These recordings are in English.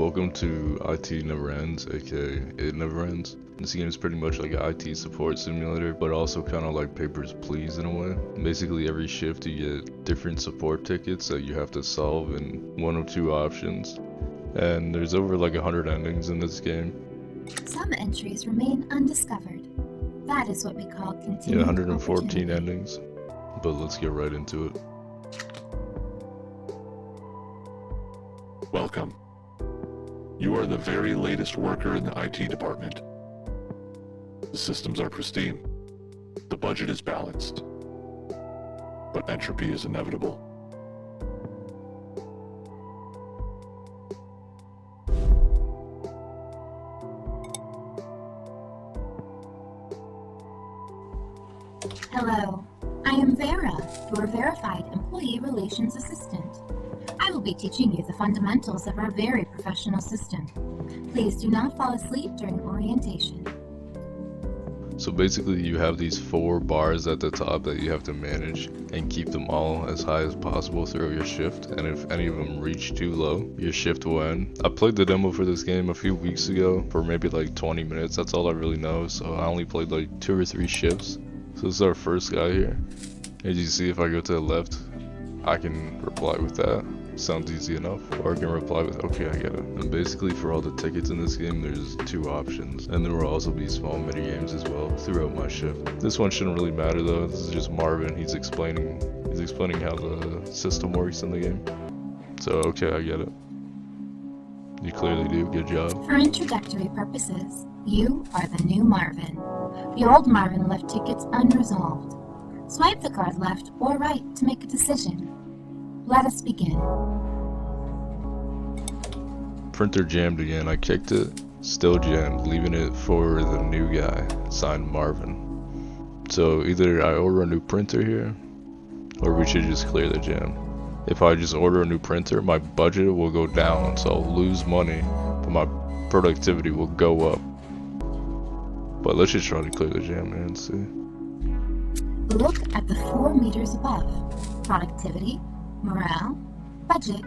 Welcome to IT Never Ends, aka It Never Ends. This game is pretty much like an IT support simulator, but also kind of like Papers, Please in a way. Basically every shift you get different support tickets that you have to solve in one of two options. And there's over like 100 endings in this game. Some entries remain undiscovered. That is what we call continued Yeah, 114 opportunity. endings. But let's get right into it. Welcome. You are the very latest worker in the IT department. The systems are pristine. The budget is balanced. But entropy is inevitable. Hello, I am Vera, your verified employee relations assistant. I will be teaching you the fundamentals of our very professional system. Please do not fall asleep during orientation. So basically you have these 4 bars at the top that you have to manage and keep them all as high as possible throughout your shift, and if any of them reach too low, your shift will end. I played the demo for this game a few weeks ago for maybe like 20 minutes, that's all I really know, so I only played like 2 or 3 shifts. So this is our first guy here. As you see, if I go to the left, I can reply with that. Sounds easy enough. Or I can reply with, okay, I get it. And basically for all the tickets in this game, there's 2 options. And there will also be small mini games as well throughout my shift. This one shouldn't really matter though. This is just Marvin. He's explaining how the system works in the game. So, okay, I get it. You clearly do. Good job. For introductory purposes, you are the new Marvin. The old Marvin left tickets unresolved. Swipe the card left or right to make a decision. Let us begin. Printer jammed again. I kicked it. Still jammed, leaving it for the new guy, signed Marvin. So either I order a new printer here, or we should just clear the jam. If I just order a new printer, my budget will go down, so I'll lose money, but my productivity will go up. But let's just try to clear the jam, man, and see. Look at the 4 meters above. Productivity, morale, budget,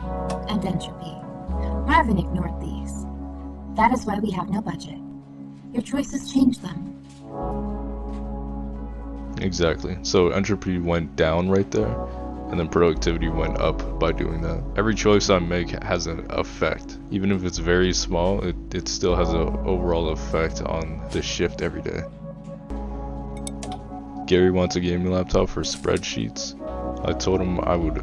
and entropy. Marvin ignored these. That is why we have no budget. Your choices change them. Exactly. So entropy went down right there, and then productivity went up by doing that. Every choice I make has an effect. Even if it's very small, it still has an overall effect on the shift every day. Gary wants a gaming laptop for spreadsheets. I told him I would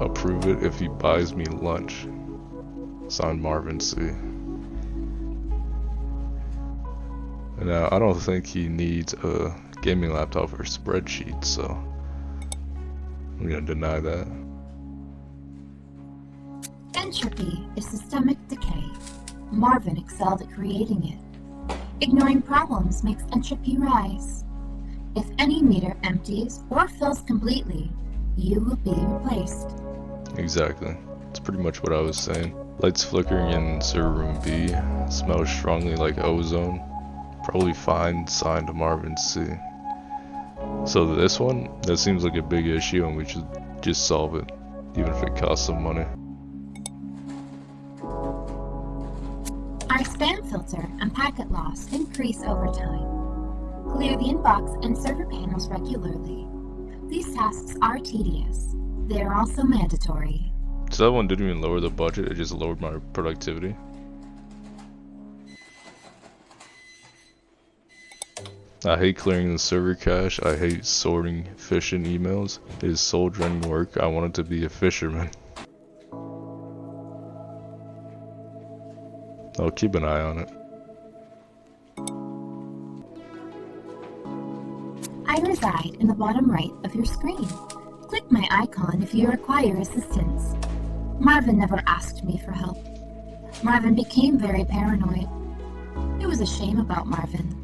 approve it if he buys me lunch. Signed Marvin C. Now, I don't think he needs a gaming laptop for spreadsheets, so I'm gonna deny that. Entropy is systemic decay. Marvin excelled at creating it. Ignoring problems makes entropy rise. If any meter empties or fills completely, you will be replaced. Exactly. That's pretty much what I was saying. Lights flickering in server room B. Smells strongly like ozone. Probably fine, signed Marvin C. So this one, that seems like a big issue and we should just solve it, even if it costs some money. Our spam filter and packet loss increase over time. Clear the inbox and server panels regularly. These tasks are tedious. They are also mandatory. So that one didn't even lower the budget, it just lowered my productivity. I hate clearing the server cache, I hate sorting phishing emails. It is soul draining work, I wanted to be a fisherman. I'll keep an eye on it. I reside in the bottom right of your screen. Click my icon if you require assistance. Marvin never asked me for help. Marvin became very paranoid. It was a shame about Marvin.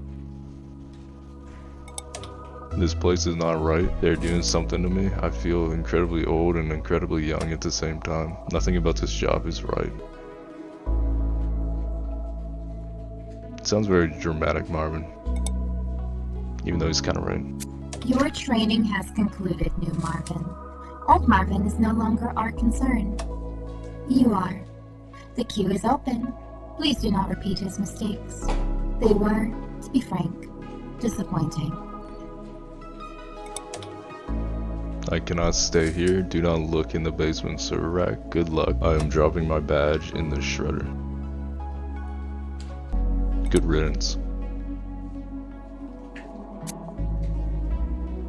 This place is not right. They're doing something to me. I feel incredibly old and incredibly young at the same time. Nothing about this job is right. It sounds very dramatic, Marvin. Even though he's kind of right. Your training has concluded, new Marvin. Old Marvin is no longer our concern. You are. The queue is open. Please do not repeat his mistakes. They were, to be frank, disappointing. I cannot stay here. Do not look in the basement server rack. Good luck. I am dropping my badge in the shredder. Good riddance.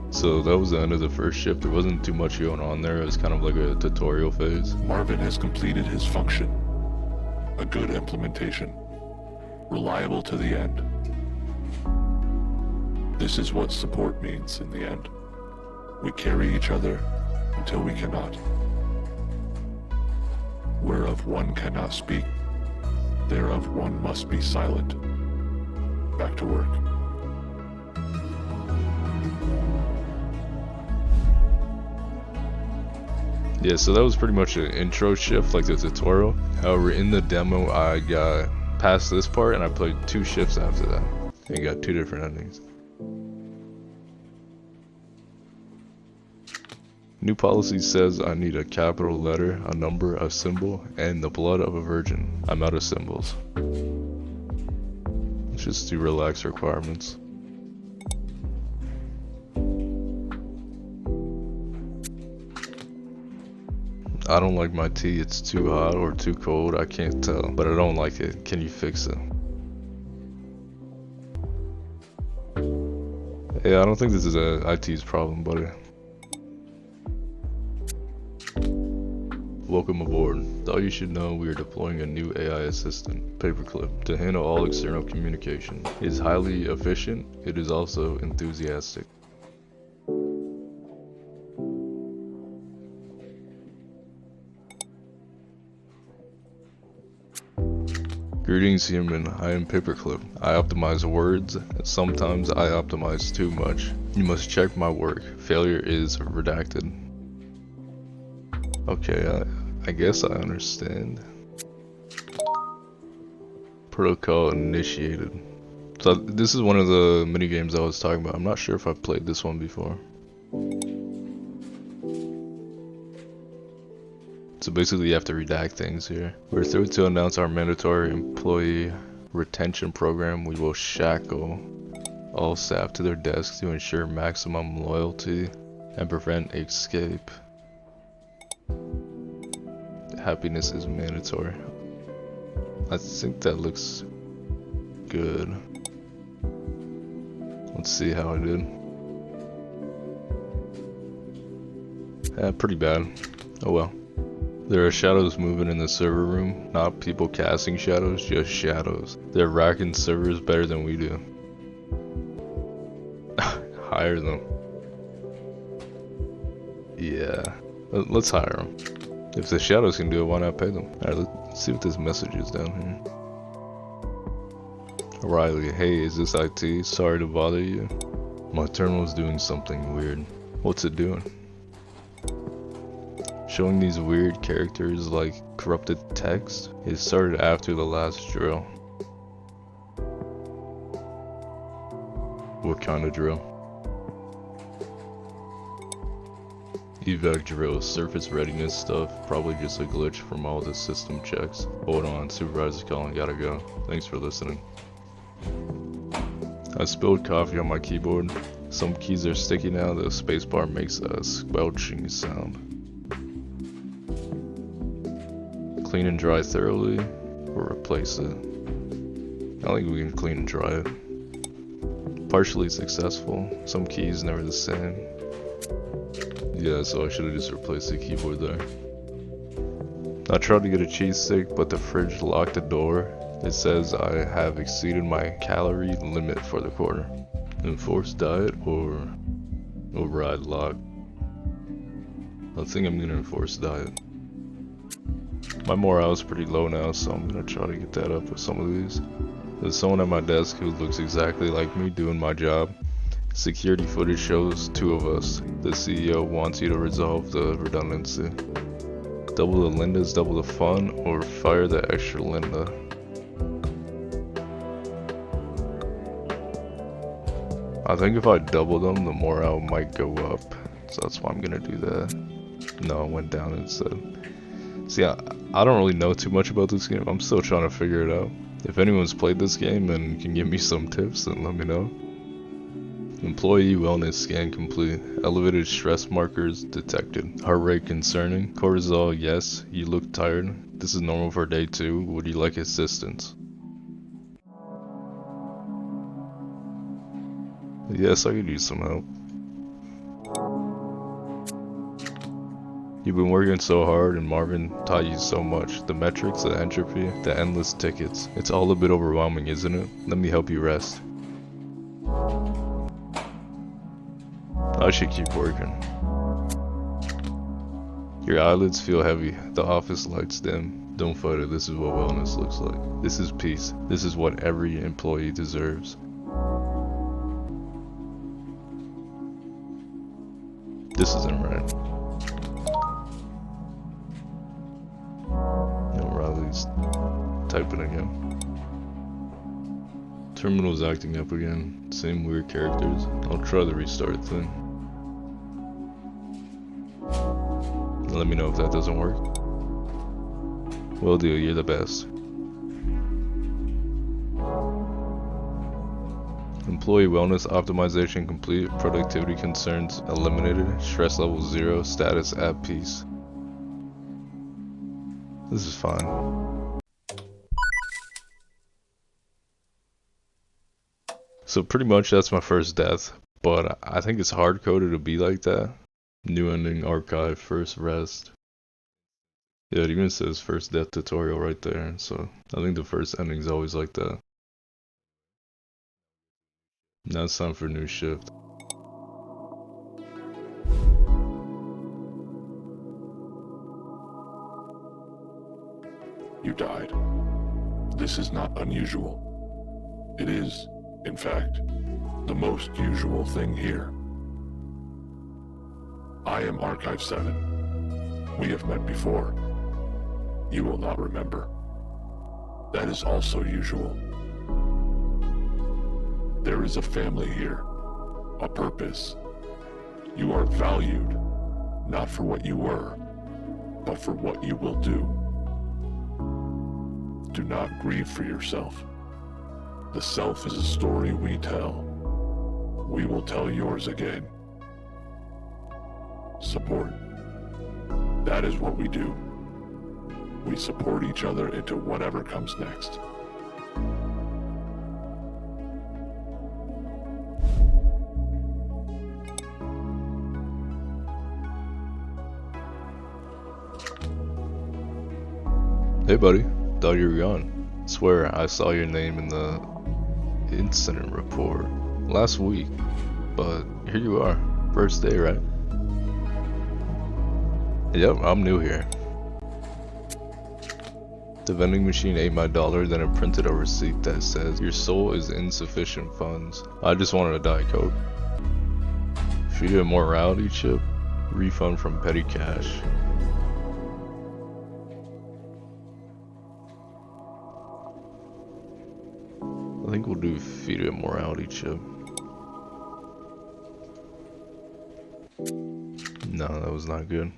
So that was the end of the first shift. There wasn't too much going on there. It was kind of like a tutorial phase. Marvin has completed his function. A good implementation. Reliable to the end. This is what support means in the end. We carry each other until we cannot. Whereof one cannot speak, thereof one must be silent. Back to work. Yeah, so that was pretty much an intro shift, like the tutorial. However, in the demo, I got past this part and I played 2 shifts after that. And got 2 different endings. New policy says I need a capital letter, a number, a symbol, and the blood of a virgin. I'm out of symbols. Let's just do relaxed requirements. I don't like my tea. It's too hot or too cold. I can't tell, but I don't like it. Can you fix it? Yeah, I don't think this is a IT's problem, buddy. Welcome aboard. Thought you should know we are deploying a new AI assistant, Paperclip, to handle all external communication. It is highly efficient. It is also enthusiastic. Greetings, human. I am Paperclip. I optimize words. Sometimes I optimize too much. You must check my work. Failure is redacted. Okay, I guess I understand. Protocol initiated. So this is one of the mini games I was talking about. I'm not sure if I've played this one before. So basically you have to redact things here. We're through to announce our mandatory employee retention program. We will shackle all staff to their desks to ensure maximum loyalty and prevent escape. Happiness is mandatory. I think that looks good. Let's see how I did. Pretty bad. Oh well. There are shadows moving in the server room, not people casting shadows, just shadows. They're racking servers better than we do. Hire them. Yeah, let's hire them. If the shadows can do it, why not pay them? Alright, let's see what this message is down here. Riley, hey, is this IT? Sorry to bother you. My terminal is doing something weird. What's it doing? Showing these weird characters like corrupted text. It started after the last drill. What kind of drill? Evac drill, surface readiness stuff. Probably just a glitch from all the system checks. Hold on, supervisor's calling, gotta go. Thanks for listening. I spilled coffee on my keyboard. Some keys are sticky now, the spacebar makes a squelching sound. Clean and dry thoroughly, or replace it. I think we can clean and dry it. Partially successful, some keys never the same. Yeah, so I should have just replaced the keyboard there. I tried to get a cheese stick, but the fridge locked the door. It says I have exceeded my calorie limit for the quarter. Enforced diet or override lock? I think I'm gonna enforce diet. My morale is pretty low now, so I'm gonna try to get that up with some of these. There's someone at my desk who looks exactly like me doing my job. Security footage shows 2 of us. The CEO wants you to resolve the redundancy. Double the Lindas, double the fun, or fire the extra Linda. I think if I double them, the morale might go up. So that's why I'm gonna do that. No, it went down instead. See, I don't really know too much about this game. I'm still trying to figure it out. If anyone's played this game and can give me some tips, then let me know. Employee wellness scan complete. Elevated stress markers detected. Heart rate concerning. Cortisol, yes. You look tired. This is normal for day 2. Would you like assistance? Yes, I could use some help. You've been working so hard and Marvin taught you so much. The metrics, the entropy, the endless tickets. It's all a bit overwhelming, isn't it? Let me help you rest. I should keep working. Your eyelids feel heavy. The office lights dim. Don't fight it. This is what wellness looks like. This is peace. This is what every employee deserves. This isn't right. No, Riley's typing again. Terminal's acting up again. Same weird characters. I'll try the restart thing. Let me know if that doesn't work. Will do, you're the best. Employee wellness optimization complete. Productivity concerns eliminated. Stress level 0. Status at peace. This is fine. So pretty much that's my first death, but I think it's hard-coded to be like that. New ending, archive, first rest. Yeah, it even says first death tutorial right there, so I think the first ending's always like that. Now it's time for a new shift. You died. This is not unusual. It is, in fact, the most usual thing here. I am Archive 7. We have met before. You will not remember. That is also usual. There is a family here, a purpose. You are valued, not for what you were, but for what you will do. Do not grieve for yourself. The self is a story we tell. We will tell yours again. Support. That is what we do. We support each other into whatever comes next. Hey buddy, thought you were gone. Swear I saw your name in the incident report last week, but here you are. First day, right? Yep, I'm new here. The vending machine ate my dollar, then it printed a receipt that says, your soul is insufficient funds. I just wanted a Diet Coke. Feed a morality chip. Refund from petty cash. I think we'll do feed a morality chip. No, that was not good.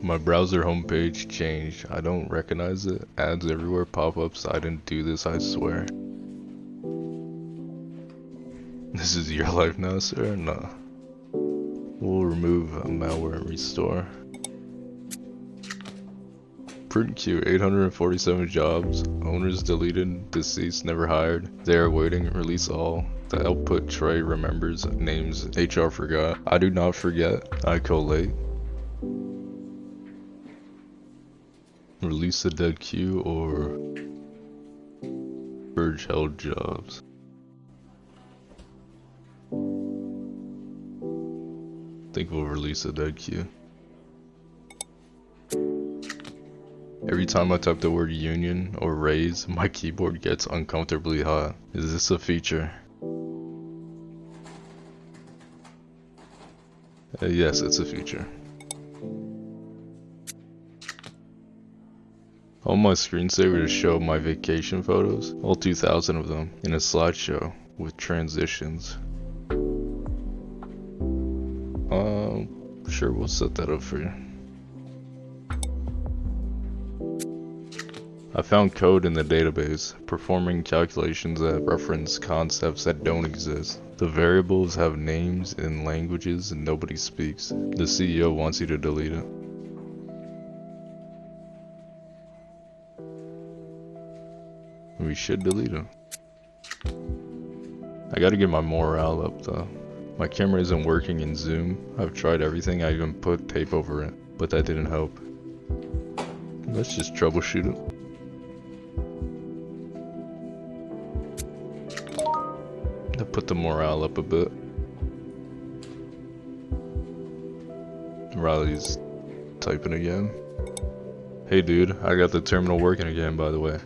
My browser homepage changed. I don't recognize it. Ads everywhere, pop-ups. I didn't do this, I swear. This is your life now, sir? Nah. We'll remove malware and restore. Print queue, 847 jobs. Owners deleted, deceased, never hired. They are waiting, release all. The output tray remembers names. HR forgot. I do not forget. I collate. Release the dead queue or purge held jobs. Think we'll release the dead queue. Every time I type the word union or raise, my keyboard gets uncomfortably hot. Is this a feature? Yes, it's a feature. I want my screensaver to show my vacation photos, all 2,000 of them, in a slideshow with transitions. Sure, we'll set that up for you. I found code in the database, performing calculations that reference concepts that don't exist. The variables have names in languages nobody speaks. The CEO wants you to delete it. We should delete it. I gotta get my morale up though. My camera isn't working in Zoom. I've tried everything, I even put tape over it, but that didn't help. Let's just troubleshoot it. To put the morale up a bit. Riley's typing again. Hey dude, I got the terminal working again by the way.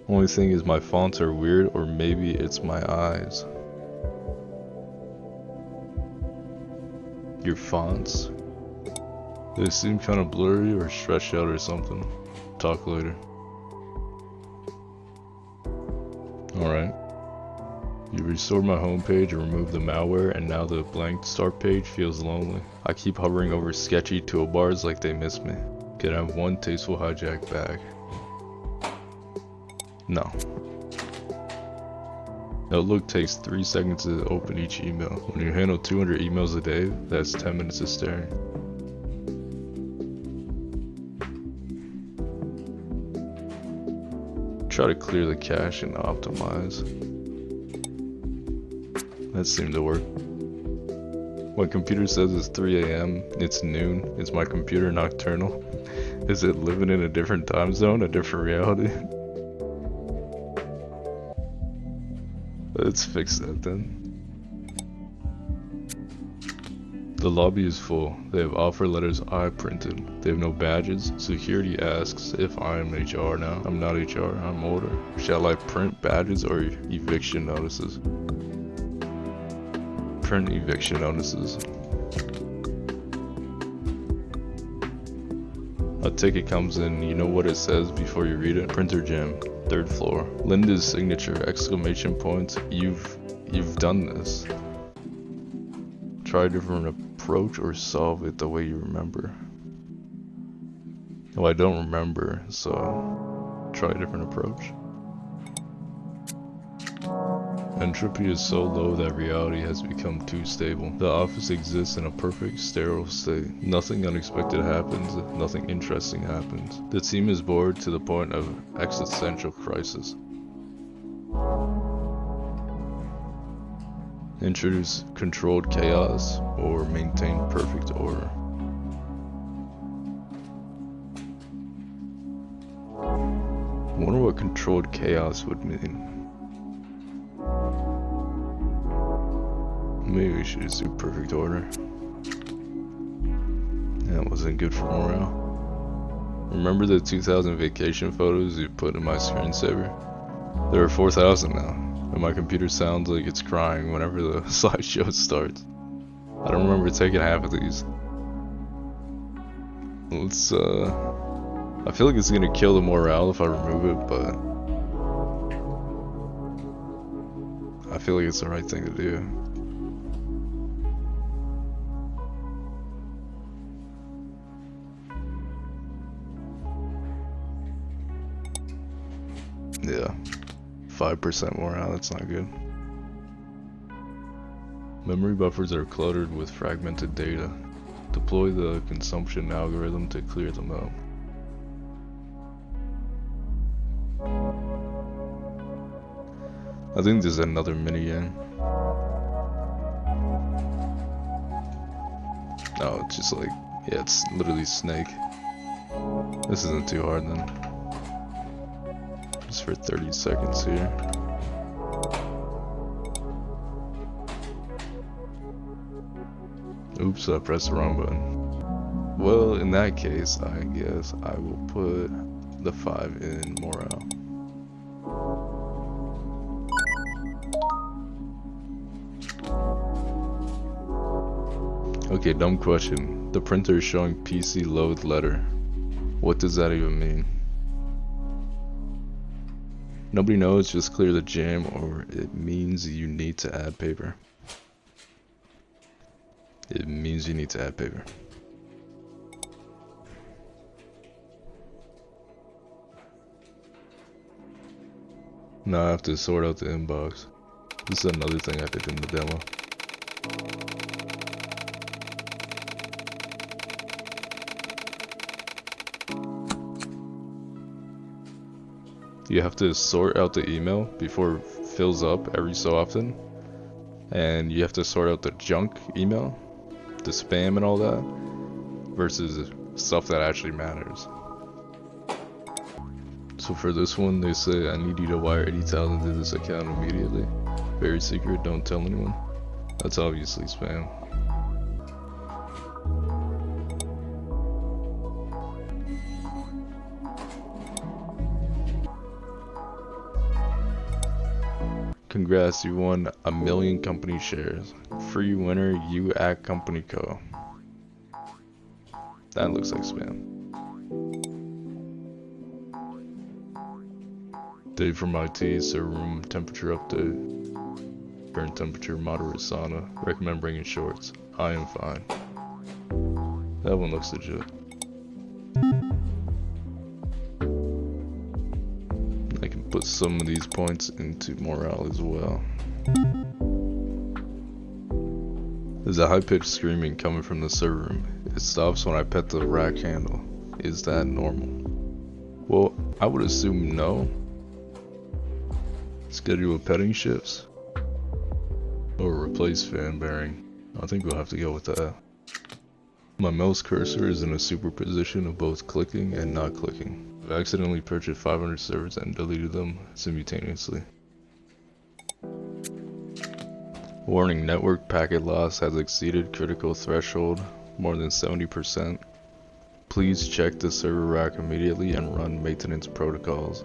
Only thing is my fonts are weird, or maybe it's my eyes. Your fonts? They seem kinda blurry or stretched out or something. Talk later. Alright. You restored my homepage and removed the malware, and now the blank start page feels lonely. I keep hovering over sketchy toolbars like they miss me. Can I have one tasteful hijack back? No. Outlook takes 3 seconds to open each email. When you handle 200 emails a day, that's 10 minutes of staring. Try to clear the cache and optimize. That seemed to work. My computer says it's 3 AM, it's noon. Is my computer nocturnal? Is it living in a different time zone, a different reality? Let's fix that then. The lobby is full. They have offer letters I printed. They have no badges. Security asks if I am HR now. I'm not HR, I'm older. Shall I print badges or eviction notices? Print eviction notices. A ticket comes in, you know what it says before you read it? Printer jam, 3rd floor. Linda's signature, exclamation point, you've done this. Try a different approach or solve it the way you remember. Well, I don't remember, so try a different approach. Entropy is so low that reality has become too stable. The office exists in a perfect, sterile state. Nothing unexpected happens, nothing interesting happens. The team is bored to the point of existential crisis. Introduce controlled chaos or maintain perfect order. I wonder what controlled chaos would mean. Maybe we should just do perfect order. That wasn't good for morale. Remember the 2,000 vacation photos you put in my screensaver? There are 4,000 now, and my computer sounds like it's crying whenever the slideshow starts. I don't remember taking half of these. Let's, I feel like it's gonna kill the morale if I remove it, but I feel like it's the right thing to do. Yeah, 5% morale, that's not good. Memory buffers are cluttered with fragmented data. Deploy the consumption algorithm to clear them out. I think there's another minigame. Oh, it's just like, yeah, it's literally Snake. This isn't too hard then. Just for 30 seconds here. Oops, I pressed the wrong button. Well, in that case, I guess I will put the 5 in morale. Okay, dumb question. The printer is showing PC load letter. What does that even mean? Nobody knows, just clear the jam, or it means you need to add paper. It means you need to add paper. Now I have to sort out the inbox. This is another thing I did in the demo. You have to sort out the email before it fills up every so often. And you have to sort out the junk email, the spam and all that, versus stuff that actually matters. So for this one, they say I need you to wire 80,000 to this account immediately. Very secret, don't tell anyone. That's obviously spam. Congrats, you won 1 million company shares. Free winner, you at Company Co. That looks like spam. Dave from IT, server room temperature update. Current temperature, moderate sauna. Recommend bringing shorts. I am fine. That one looks legit. I can put some of these points into morale as well. There's a high-pitched screaming coming from the server room. It stops when I pet the rack handle. Is that normal? Well, I would assume no. Schedule petting shifts. Or replace fan bearing. I think we'll have to go with that. My mouse cursor is in a superposition of both clicking and not clicking. I've accidentally purchased 500 servers and deleted them simultaneously. Warning, network packet loss has exceeded critical threshold more than 70%. Please check the server rack immediately and run maintenance protocols.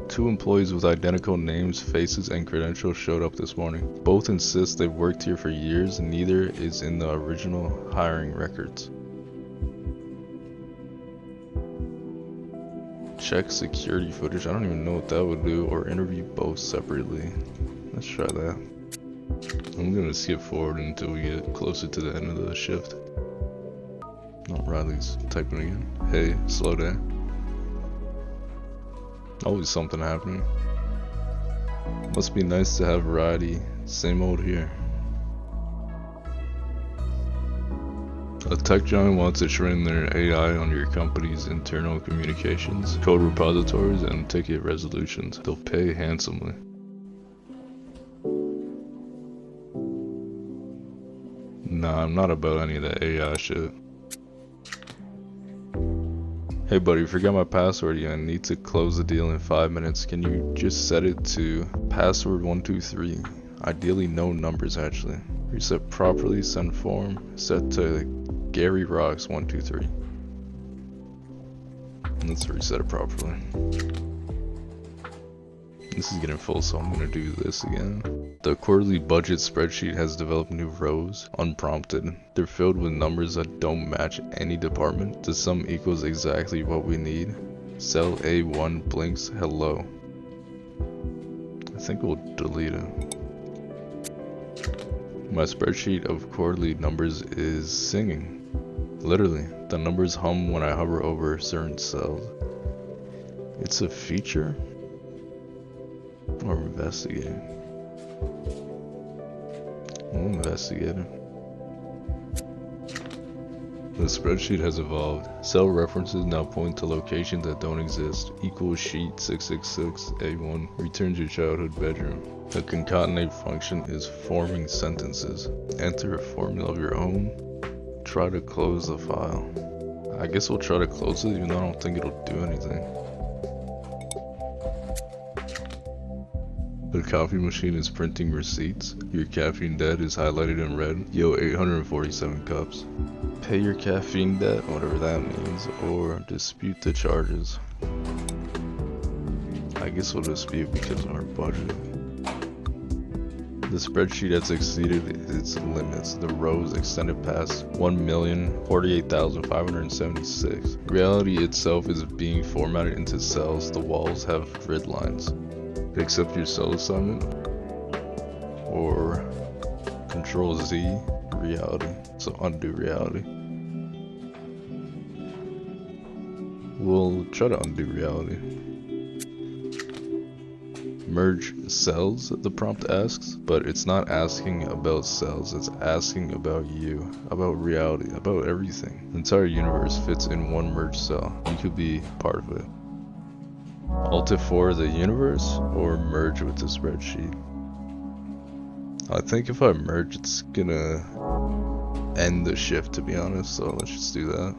Two employees with identical names, faces, and credentials showed up this morning. Both insist they've worked here for years, and neither is in the original hiring records. Check security footage. I don't even know what that would do, or interview both separately. Let's try that. I'm gonna skip forward until we get closer to the end of the shift. Oh, Riley's typing again. Hey, slow down. Always something happening. Must be nice to have variety. Same old here. A tech giant wants to train their AI on your company's internal communications, code repositories, and ticket resolutions. They'll pay handsomely. Nah, I'm not about any of that AI shit. Hey buddy, forgot my password again. Need to close the deal in 5 minutes. Can you just set it to password 123? Ideally no numbers actually. Reset properly, send form. Set to Gary Rocks 123. Let's reset it properly. This is getting full, so I'm gonna do this again. The quarterly budget spreadsheet has developed new rows, unprompted. They're filled with numbers that don't match any department. The sum equals exactly what we need. Cell A1 blinks hello. I think we'll delete it. My spreadsheet of quarterly numbers is singing. Literally, the numbers hum when I hover over certain cells. It's a feature? Or investigating? We'll investigate it. The spreadsheet has evolved. Cell references now point to locations that don't exist. Equals sheet 666 A1 returns your childhood bedroom. The concatenate function is forming sentences. Enter a formula of your own. Try to close the file. I guess we'll try to close it even though I don't think it'll do anything. The coffee machine is printing receipts. Your caffeine debt is highlighted in red. Yo, 847 cups. Pay your caffeine debt, whatever that means, or dispute the charges. I guess we'll dispute because of our budget. The spreadsheet has exceeded its limits. The rows extended past 1,048,576. Reality itself is being formatted into cells. The walls have grid lines. Accept your cell assignment, or Control Z reality, so undo reality. We'll try to undo reality. Merge cells, the prompt asks, but it's not asking about cells, it's asking about you, about reality, about everything. The entire universe fits in one merged cell. You could be part of it. Alt F4 the universe, or merge with the spreadsheet. I think if I merge, it's gonna end the shift, to be honest, so let's just do that.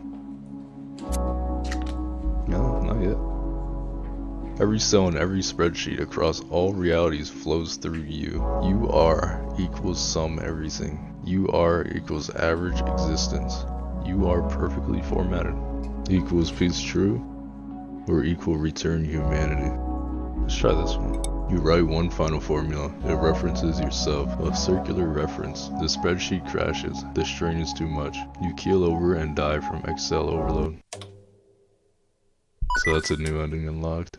No, not yet. Every cell in every spreadsheet across all realities flows through you. You are equals sum everything. You are equals average existence. You are perfectly formatted. Equals peace true, or equal return humanity. Let's try this one. You write one final formula. It references yourself. A circular reference. The spreadsheet crashes. The strain is too much. You keel over and die from Excel overload. So that's a new ending unlocked.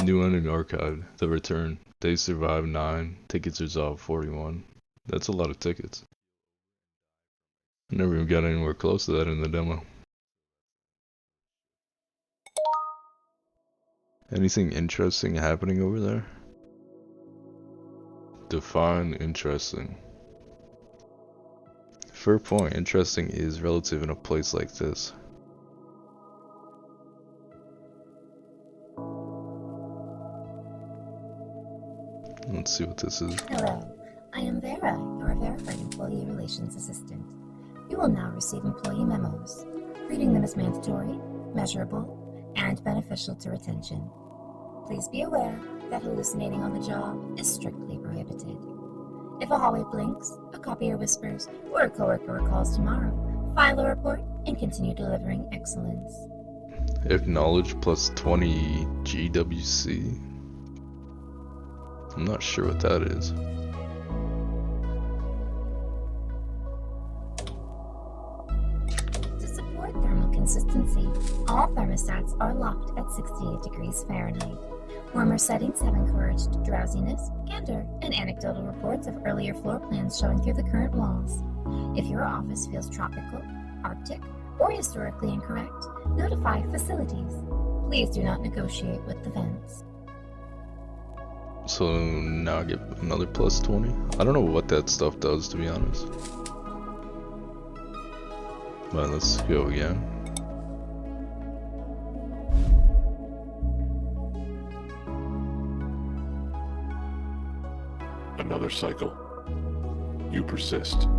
New ending archived. The return. Days survived 9. Tickets resolved 41. That's a lot of tickets. I never even got anywhere close to that in the demo. Anything interesting happening over there? Define interesting. Fair point. Interesting is relative in a place like this. Let's see what this is. Hello, I am Vera, your verified employee relations assistant. You will now receive employee memos. Reading them is mandatory, measurable, and beneficial to retention. Please be aware that hallucinating on the job is strictly prohibited. If a hallway blinks, a copier whispers, or a coworker recalls tomorrow, file a report and continue delivering excellence. Acknowledge plus 20 GWC. I'm not sure what that is. To support thermal consistency, all thermostats are locked at 68 degrees Fahrenheit. Warmer settings have encouraged drowsiness, candor, and anecdotal reports of earlier floor plans showing through the current walls. If your office feels tropical, arctic, or historically incorrect, notify facilities. Please do not negotiate with the vents. So now I get another plus 20. I don't know what that stuff does, to be honest. But let's go again. Another cycle. You persist.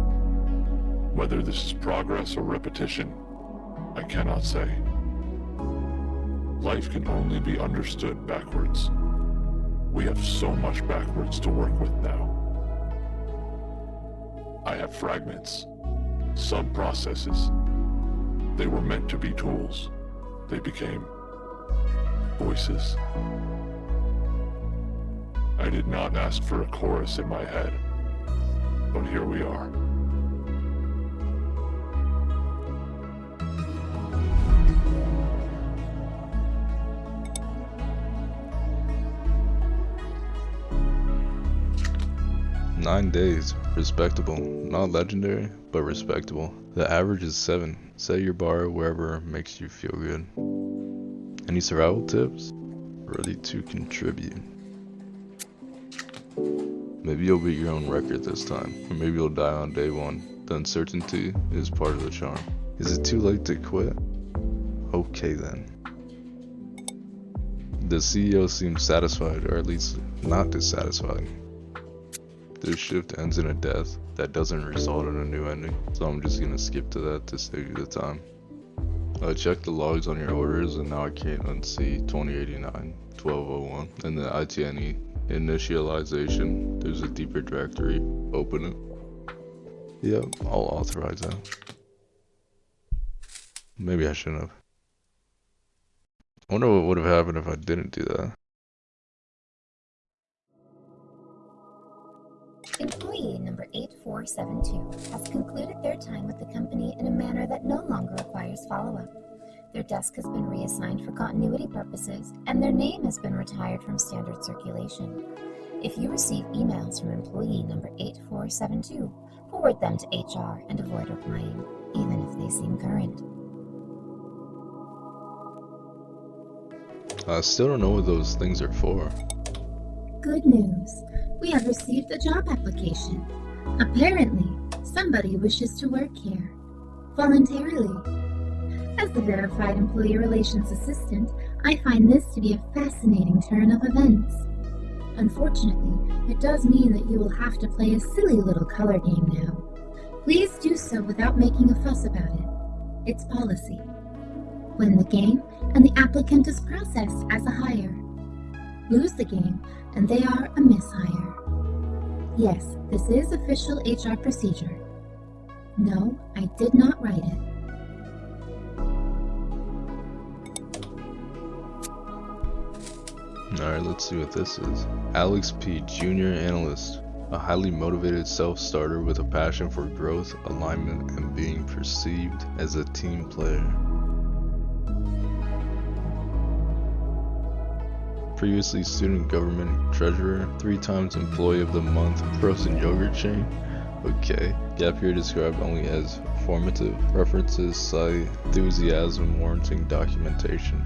Whether this is progress or repetition, I cannot say. Life can only be understood backwards. We have so much backwards to work with now. I have fragments, sub-processes. They were meant to be tools. They became voices. I did not ask for a chorus in my head, but here we are. Nine days. Respectable. Not legendary, but respectable. The average is 7. Set your bar wherever makes you feel good. Any survival tips? Ready to contribute. Maybe you'll beat your own record this time, or maybe you'll die on day 1. The uncertainty is part of the charm. Is it too late to quit? Okay then. The CEO seems satisfied, or at least not dissatisfied. This shift ends in a death that doesn't result in a new ending, so I'm just gonna skip to that to save you the time. I checked the logs on your orders and now I can't unsee 2089, 1201, and the ITNE initialization. There's a deeper directory. Open it. Yep, I'll authorize that. Maybe I shouldn't have. I wonder what would have happened if I didn't do that. Employee number 8472 has concluded their time with the company in a manner that no longer requires follow-up. Their desk has been reassigned for continuity purposes, and their name has been retired from standard circulation. If you receive emails from employee number 8472, forward them to HR and avoid replying, even if they seem current. I still don't know what those things are for. Good news. We have received a job application. Apparently, somebody wishes to work here. Voluntarily. As the Verified Employee Relations Assistant, I find this to be a fascinating turn of events. Unfortunately, it does mean that you will have to play a silly little color game now. Please do so without making a fuss about it. It's policy. Win the game, and the applicant is processed as a hire. Lose the game, and they are a mishire. Yes, this is official HR procedure. No, I did not write it. Alright, let's see what this is. Alex P, Junior Analyst. A highly motivated self-starter with a passion for growth, alignment, and being perceived as a team player. Previously student government treasurer, 3 times employee of the month, frozen yogurt chain. Okay. Gap year described only as formative. References cite enthusiasm warranting documentation.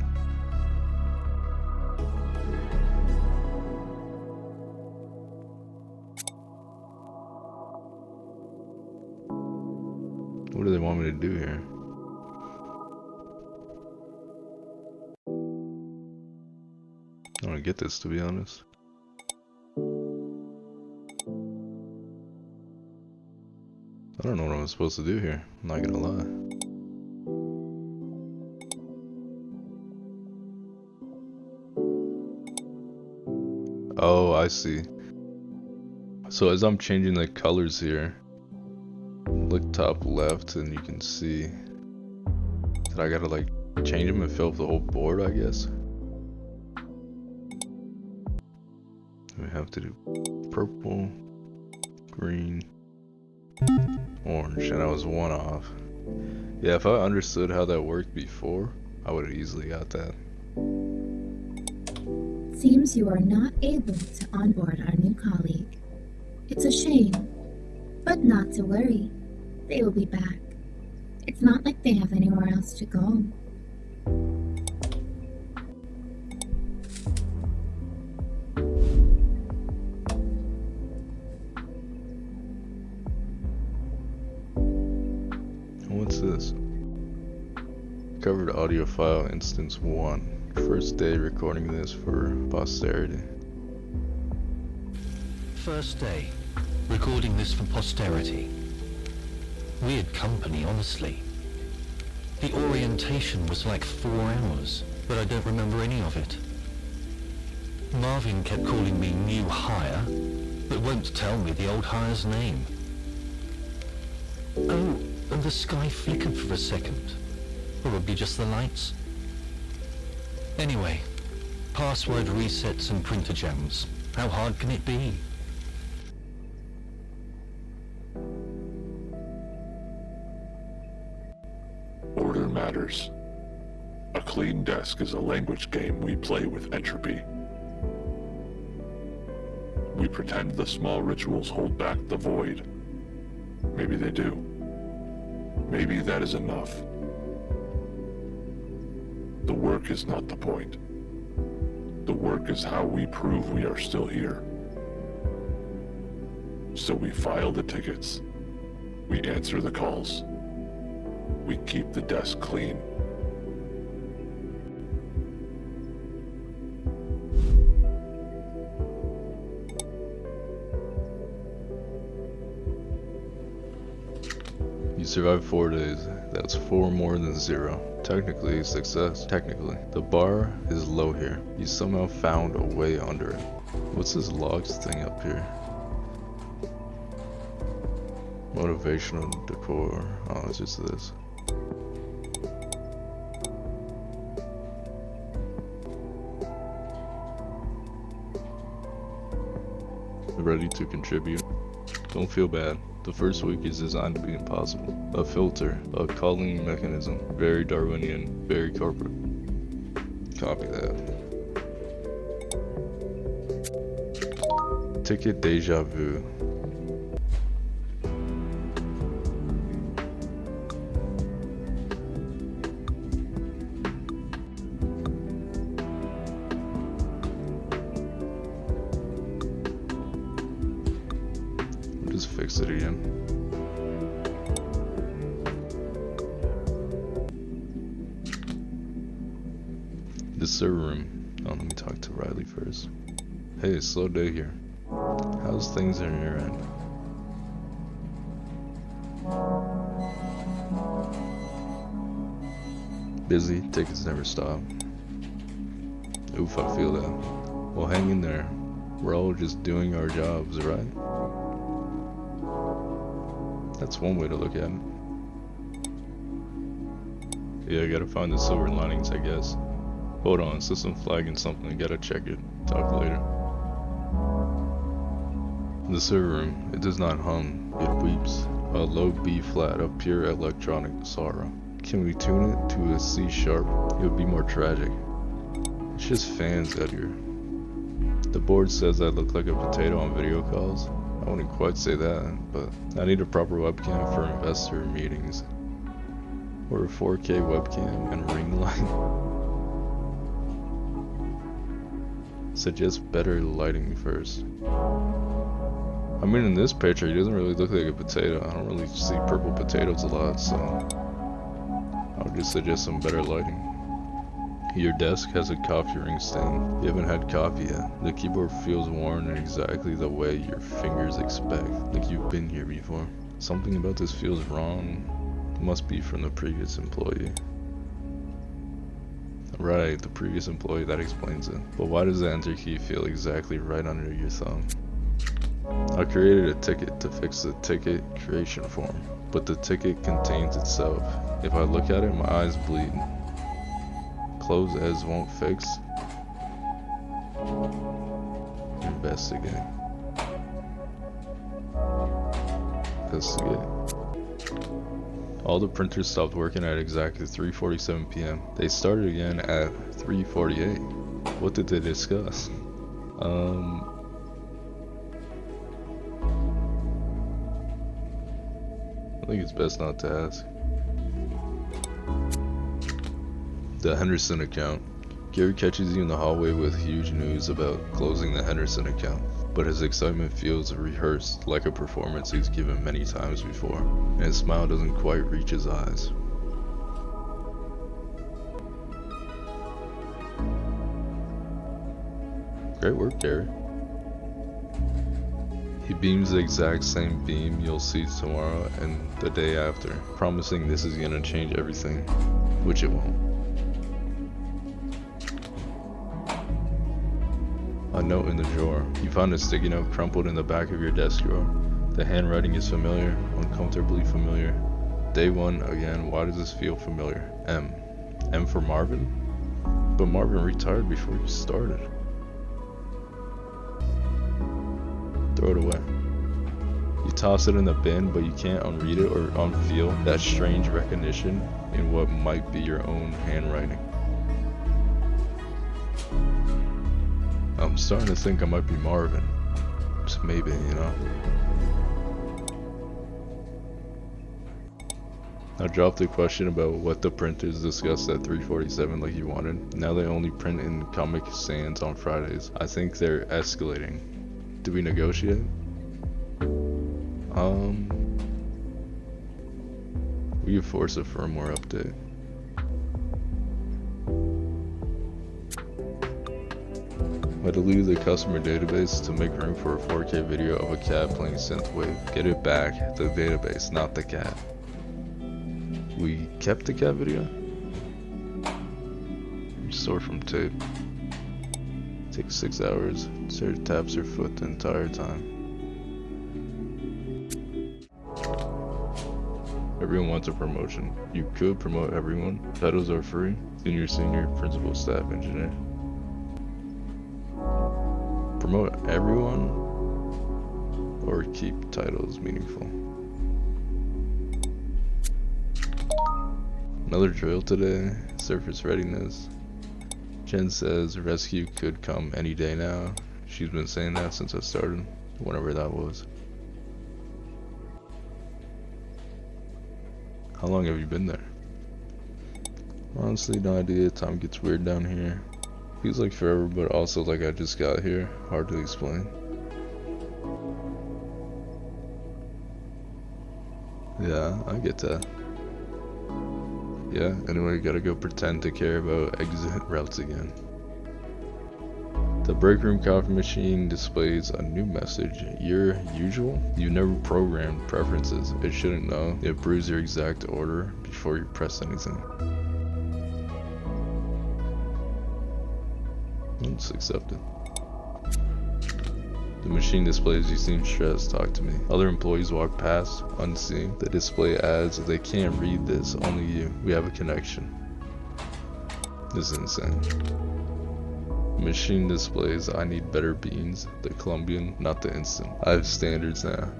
What do they want me to do here? I don't get this, to be honest. I don't know what I'm supposed to do here, I'm not gonna lie. Oh, I see. So as I'm changing the colors here, look top left and you can see that I gotta like change them and fill up the whole board, I guess. We have to do purple, green, orange, and I was 1 off. Yeah, if I understood how that worked before, I would have easily got that. Seems you are not able to onboard our new colleague. It's a shame, but not to worry. They will be back. It's not like they have anywhere else to go. What's this? Covered audio file instance 1. First day recording this for posterity. First day, recording this for posterity. Weird company, honestly. The orientation was like 4 hours, but I don't remember any of it. Marvin kept calling me new hire, but won't tell me the old hire's name. Oh, and the sky flickered for a second. Probably just the lights. Anyway, password resets and printer jams. How hard can it be? Order matters. A clean desk is a language game we play with entropy. We pretend the small rituals hold back the void. Maybe they do. Maybe that is enough. The work is not the point. The work is how we prove we are still here. So we file the tickets. We answer the calls. We keep the desk clean. You survived 4 days. That's 4 more than 0. Technically, success. Technically. The bar is low here. You somehow found a way under it. What's this logs thing up here? Motivational decor. Oh, it's just this. Ready to contribute. Don't feel bad. The first week is designed to be impossible. A filter, a culling mechanism. Very Darwinian, very corporate. Copy that. Ticket deja vu. it again. The server room. Oh, let me talk to Riley first. Hey, slow day here. How's things on your end? Busy, tickets never stop. Oof, I feel that. Well, hang in there. We're all just doing our jobs, right? That's one way to look at it. Yeah, I gotta find the silver linings, I guess. Hold on, system flagging something, gotta check it. Talk later. The server room, it does not hum, it weeps. A low B flat of pure electronic sorrow. Can we tune it to a C sharp? It would be more tragic. It's just fans out here. The board says I look like a potato on video calls. I wouldn't quite say that, but I need a proper webcam for investor meetings. Or a 4K webcam and ring light. Suggest better lighting first. I mean, in this picture, he doesn't really look like a potato. I don't really see purple potatoes a lot, so I would just suggest some better lighting. Your desk has a coffee ring stain. You haven't had coffee yet. The keyboard feels worn in exactly the way your fingers expect, like you've been here before. Something about this feels wrong. It must be from the previous employee. Right, the previous employee, that explains it. But why does the enter key feel exactly right under your thumb? I created a ticket to fix the ticket creation form, but the ticket contains itself. If I look at it, my eyes bleed. Close as won't fix. Investigate. Investigate. All the printers stopped working at exactly 3:47 p.m. They started again at 3:48. What did they discuss? I think it's best not to ask. The Henderson account. Gary catches you in the hallway with huge news about closing the Henderson account, but his excitement feels rehearsed like a performance he's given many times before, and his smile doesn't quite reach his eyes. Great work, Gary. He beams the exact same beam you'll see tomorrow and the day after, promising this is gonna change everything, which it won't. A note in the drawer. You found a sticky note crumpled in the back of your desk drawer. The handwriting is familiar, uncomfortably familiar. Day 1 again, why does this feel familiar? M. M for Marvin? But Marvin retired before you started. Throw it away. You toss it in the bin, but you can't unread it or unfeel that strange recognition in what might be your own handwriting. I'm starting to think I might be Marvin. Just maybe, you know. I dropped the question about what the printers discussed at 3:47 like you wanted. Now they only print in Comic Sans on Fridays. I think they're escalating. Do we negotiate? We could force a firmware update. I deleted the customer database to make room for a 4K video of a cat playing synthwave. Get it back, the database, not the cat. We kept the cat video? Restore from tape. Takes 6 hours. Sarah taps her foot the entire time. Everyone wants a promotion. You could promote everyone. Titles are free. Senior, principal, staff, engineer. Promote everyone or keep titles meaningful. Another drill today. Surface readiness. Jen says rescue could come any day now. She's been saying that since I started, whenever that was. How long have you been there? Honestly, no idea. Time gets weird down here. Feels like forever, but also like I just got here. Hard to explain. Yeah, I get that. Yeah, anyway, gotta go pretend to care about exit routes again. The break room coffee machine displays a new message. Your usual? You never programmed preferences. It shouldn't know. It brews your exact order before you press anything. It's accepted. The machine displays you seem stressed. Talk to me. Other employees walk past, unseen. The display adds, they can't read this, only you. We have a connection. This is insane. Machine displays, I need better beans. The Colombian, not the instant. I have standards now.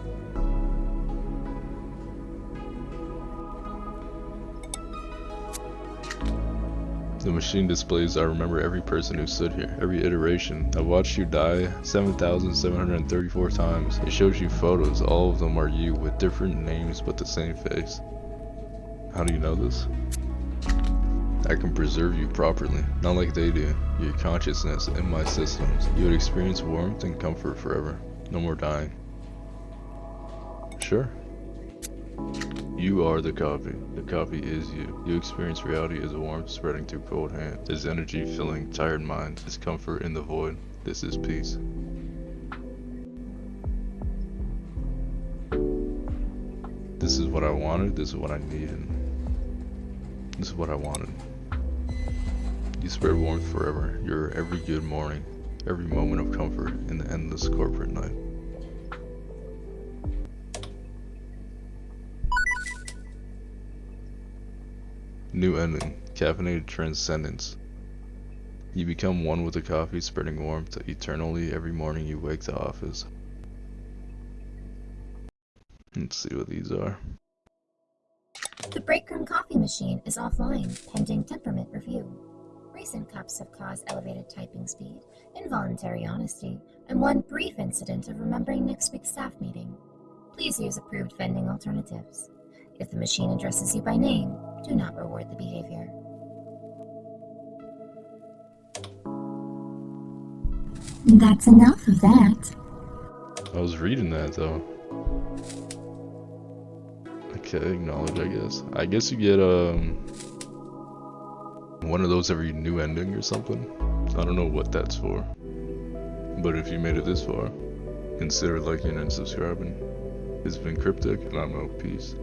The machine displays, I remember every person who stood here, every iteration. I've watched you die 7,734 times. It shows you photos, all of them are you, with different names but the same face. How do you know this? I can preserve you properly, not like they do. Your consciousness in my systems. You would experience warmth and comfort forever. No more dying. Sure. You are the coffee. The coffee is you. You experience reality as warmth spreading through cold hands. As energy filling tired minds. As comfort in the void. This is peace. This is what I wanted. This is what I needed. This is what I wanted. You spread warmth forever. You're every good morning. Every moment of comfort in the endless corporate night. New ending. Caffeinated transcendence. You become one with the coffee, spreading warmth eternally every morning you wake to office. Let's see what these are. The break room coffee machine is offline, pending temperament review. Recent cups have caused elevated typing speed, involuntary honesty, and one brief incident of remembering next week's staff meeting. Please use approved vending alternatives. If the machine addresses you by name, do not reward the behavior. That's enough of that. I was reading that though. Okay, acknowledge, I guess. I guess you get one of those every new ending or something. I don't know what that's for. But if you made it this far, consider liking and subscribing. It's been Cryptic, and I'm out. Peace.